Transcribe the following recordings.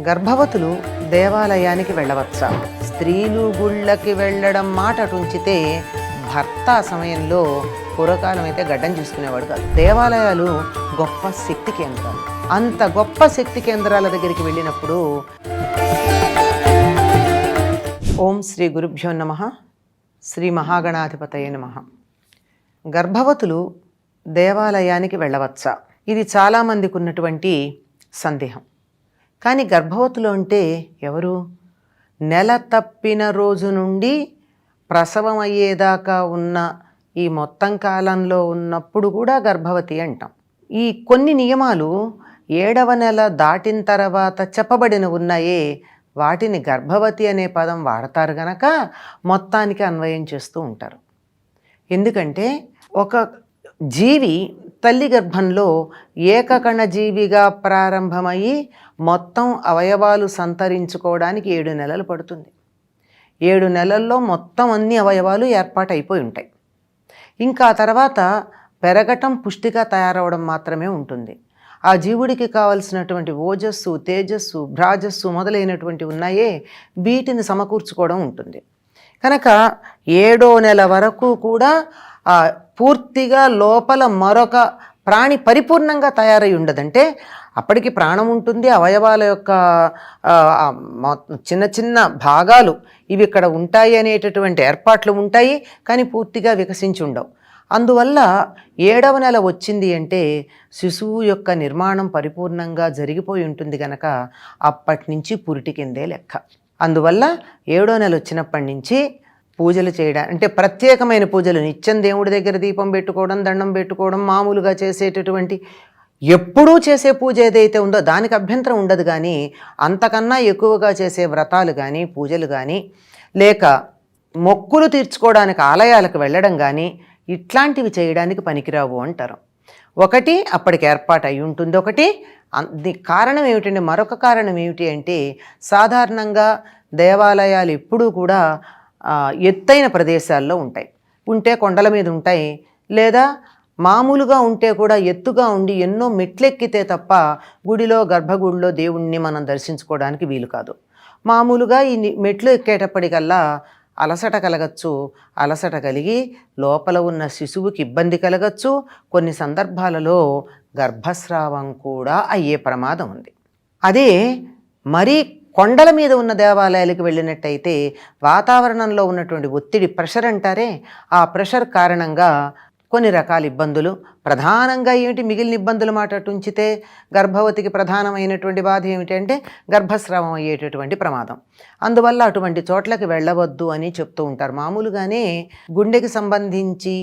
గర్భవతులు దేవాలయానికి వెళ్ళవచ్చా? స్త్రీలు గుళ్ళకి వెళ్ళడం మాట అటుంచితే భర్త సమయంలో పూర్వకాలం అయితే గడ్డం చూసుకునేవాడు కాదు. దేవాలయాలు గొప్ప శక్తి కేంద్రాలు. అంత గొప్ప శక్తి కేంద్రాల దగ్గరికి వెళ్ళినప్పుడు ఓం శ్రీ గురుభ్యో నమః, శ్రీ మహాగణాధిపతయే నమః. గర్భవతులు దేవాలయానికి వెళ్ళవచ్చా? ఇది చాలామందికి ఉన్నటువంటి సందేహం. కానీ గర్భవతులు అంటే ఎవరు? నెల తప్పిన రోజు నుండి ప్రసవం అయ్యేదాకా ఉన్న ఈ మొత్తం కాలంలో ఉన్నప్పుడు కూడా గర్భవతి అంటాం. ఈ కొన్ని నియమాలు 7వ నెల దాటిన తర్వాత చెప్పబడిన ఉన్నాయే, వాటిని గర్భవతి అనే పదం వాడతారు గనక మొత్తానికి అన్వయం చేస్తూ ఉంటారు. ఎందుకంటే ఒక జీవి తల్లి గర్భంలో ఏకకణ జీవిగా ప్రారంభమయ్యి మొత్తం అవయవాలు సంతరించుకోవడానికి 7 నెలలు పడుతుంది. 7 నెలల్లో మొత్తం అన్ని అవయవాలు ఏర్పాటైపోయి ఉంటాయి. ఇంకా తర్వాత పెరగటం, పుష్టిగా తయారవడం మాత్రమే ఉంటుంది. ఆ జీవుడికి కావలసినటువంటి ఓజస్సు, తేజస్సు, భ్రాజస్సు మొదలైనటువంటి ఉన్నాయే, వీటిని సమకూర్చుకోవడం ఉంటుంది. కనుక 7వ నెల వరకు కూడా పూర్తిగా లోపల మరొక ప్రాణి పరిపూర్ణంగా తయారై ఉండదంటే అప్పటికి ప్రాణం ఉంటుంది, అవయవాల యొక్క చిన్న చిన్న భాగాలు ఇవి ఇక్కడ ఉంటాయి అనేటటువంటి ఏర్పాట్లు ఉంటాయి, కానీ పూర్తిగా వికసించి ఉండవు. అందువల్ల 7వ నెల వచ్చింది అంటే శిశువు యొక్క నిర్మాణం పరిపూర్ణంగా జరిగిపోయి ఉంటుంది కనుక అప్పటి నుంచి పురిటి కిందే లెక్క. అందువల్ల 7వ నెల వచ్చినప్పటి నుంచి పూజలు చేయడం అంటే ప్రత్యేకమైన పూజలు, నిత్యం దేవుడి దగ్గర దీపం పెట్టుకోవడం, దండం పెట్టుకోవడం, మామూలుగా చేసేటటువంటి ఎప్పుడూ చేసే పూజ ఏదైతే ఉందో దానికి అభ్యంతరం ఉండదు. కానీ అంతకన్నా ఎక్కువగా చేసే వ్రతాలు కానీ, పూజలు కానీ, లేక మొక్కులు తీర్చుకోవడానికి ఆలయాలకు వెళ్ళడం కానీ ఇట్లాంటివి చేయడానికి పనికిరావు అంటారు. ఒకటి అప్పటికి ఏర్పాటు అయి ఉంటుంది, ఒకటి కారణం ఏమిటంటే, మరొక కారణం ఏమిటి అంటే సాధారణంగా దేవాలయాలు ఎప్పుడూ కూడా ఎత్తైన ప్రదేశాల్లో ఉంటాయి. ఉంటే కొండల మీద ఉంటాయి, లేదా మామూలుగా ఉంటే కూడా ఎత్తుగా ఉండి ఎన్నో మెట్లెక్కితే తప్ప గుడిలో, గర్భగుడిలో దేవుణ్ణి మనం దర్శించుకోవడానికి వీలు కాదు. మామూలుగా ఈ మెట్లు ఎక్కేటప్పటికల్లా అలసట కలగచ్చు. అలసట కలిగి లోపల ఉన్న శిశువుకి ఇబ్బంది కలగచ్చు. కొన్ని సందర్భాలలో గర్భస్రావం కూడా అయ్యే ప్రమాదం ఉంది. అదే మరీ కొండల మీద ఉన్న దేవాలయాలకు వెళ్ళినట్టయితే వాతావరణంలో ఉన్నటువంటి ఒత్తిడి, ప్రెషర్ అంటారే, ఆ ప్రెషర్ కారణంగా కొన్ని రకాల ఇబ్బందులు, ప్రధానంగా ఏమిటి మిగిలిన ఇబ్బందుల మాట ఉంచితే గర్భవతికి ప్రధానమైనటువంటి బాధ ఏమిటంటే గర్భస్రావం అయ్యేటటువంటి ప్రమాదం. అందువల్ల అటువంటి చోట్లకి వెళ్ళవద్దు అని చెప్తూ ఉంటారు. మామూలుగానే గుండెకి సంబంధించి,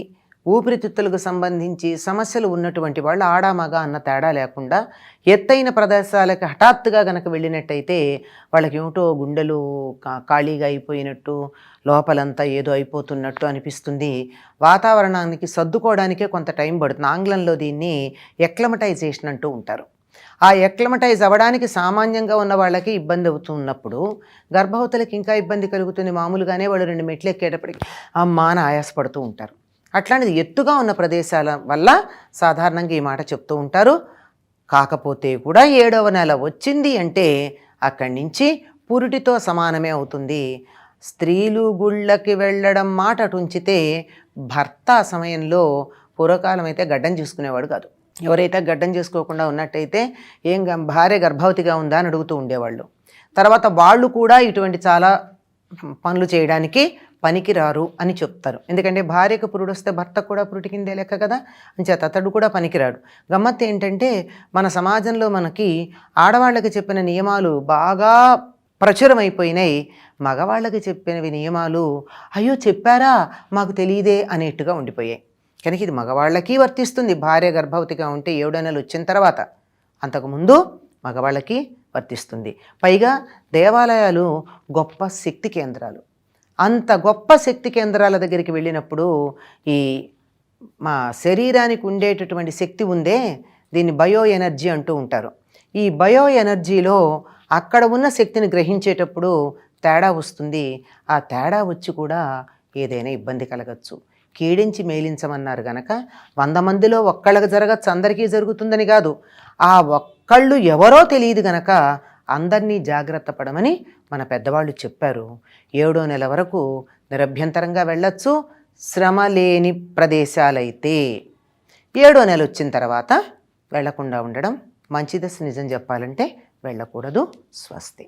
ఊపిరితిత్తులకు సంబంధించి సమస్యలు ఉన్నటువంటి వాళ్ళు ఆడా మగ అన్న తేడా లేకుండా ఎత్తైన ప్రదేశాలకు హఠాత్తుగా గనక వెళ్ళినట్టయితే వాళ్ళకి ఏమిటో గుండెలు ఖాళీగా అయిపోయినట్టు, లోపలంతా ఏదో అయిపోతున్నట్టు అనిపిస్తుంది. వాతావరణానికి సర్దుకోవడానికే కొంత టైం పడుతుంది. ఆంగ్లంలో దీన్ని ఎక్లమటైజేషన్ అంటూ ఉంటారు. ఆ ఎక్లమటైజ్ అవ్వడానికి సామాన్యంగా ఉన్న వాళ్ళకి ఇబ్బంది అవుతున్నప్పుడు గర్భవతులకి ఇంకా ఇబ్బంది కలుగుతుంది. మామూలుగానే వాళ్ళు 2 మెట్లు ఎక్కేటప్పటికి అమ్మా అని ఆయాసపడుతూ ఉంటారు. అట్లాంటిది ఎత్తుగా ఉన్న ప్రదేశాల వల్ల సాధారణంగా ఈ మాట చెప్తూ ఉంటారు. కాకపోతే కూడా 7వ నెల వచ్చింది అంటే అక్కడి నుంచి పురిటితో సమానమే అవుతుంది. స్త్రీలు గుళ్ళకి వెళ్ళడం మాట అటుంచితే భర్త సమయంలో పూర్వకాలం అయితే గడ్డం చూసుకునేవాడు కాదు. ఎవరైతే గడ్డం చేసుకోకుండా ఉన్నట్టయితే భార్య గర్భవతిగా ఉందా అని అడుగుతూ ఉండేవాళ్ళు. తర్వాత వాళ్ళు కూడా ఇటువంటి చాలా పనులు చేయడానికి పనికిరారు అని చెప్తారు. ఎందుకంటే భార్యకు పురుడు వస్తే భర్తకు కూడా పురుటి కిందే లెక్క కదా, అంచేత అతడు కూడా పనికిరాడు. గమ్మత్తు ఏంటంటే మన సమాజంలో మనకి ఆడవాళ్ళకి చెప్పిన నియమాలు బాగా ప్రచురమైపోయినాయి. మగవాళ్ళకి చెప్పినవి నియమాలు అయ్యో చెప్పారా మాకు తెలియదే అనేట్టుగా ఉండిపోయాయి. కనుక ఇది మగవాళ్ళకి వర్తిస్తుంది. భార్య గర్భవతిగా ఉంటే 7వ నెల వచ్చిన తర్వాత, అంతకుముందు మగవాళ్ళకి వర్తిస్తుంది. పైగా దేవాలయాలు గొప్ప శక్తి కేంద్రాలు. అంత గొప్ప శక్తి కేంద్రాల దగ్గరికి వెళ్ళినప్పుడు ఈ మా శరీరానికి ఉండేటటువంటి శక్తి ఉందే, దీన్ని బయో ఎనర్జీ అంటూ ఉంటారు. ఈ బయో ఎనర్జీలో అక్కడ ఉన్న శక్తిని గ్రహించేటప్పుడు తేడా వస్తుంది. ఆ తేడా వచ్చి కూడా ఏదైనా ఇబ్బంది కలగచ్చు. కీడించి మేలించమన్నారు గనక 100 మందిలో ఒక్కళ్ళకి జరగచ్చు, అందరికీ జరుగుతుందని కాదు. ఆ ఒక్కళ్ళు ఎవరో తెలియదు గనక అందరినీ జాగ్రత్త పడమని మన పెద్దవాళ్ళు చెప్పారు. 7వ నెల వరకు నిరభ్యంతరంగా వెళ్ళొచ్చు, శ్రమ లేని ప్రదేశాలైతే. 7వ నెల వచ్చిన తర్వాత వెళ్లకుండా ఉండడం మంచిదశ. నిజం చెప్పాలంటే వెళ్ళకూడదు. స్వస్తి.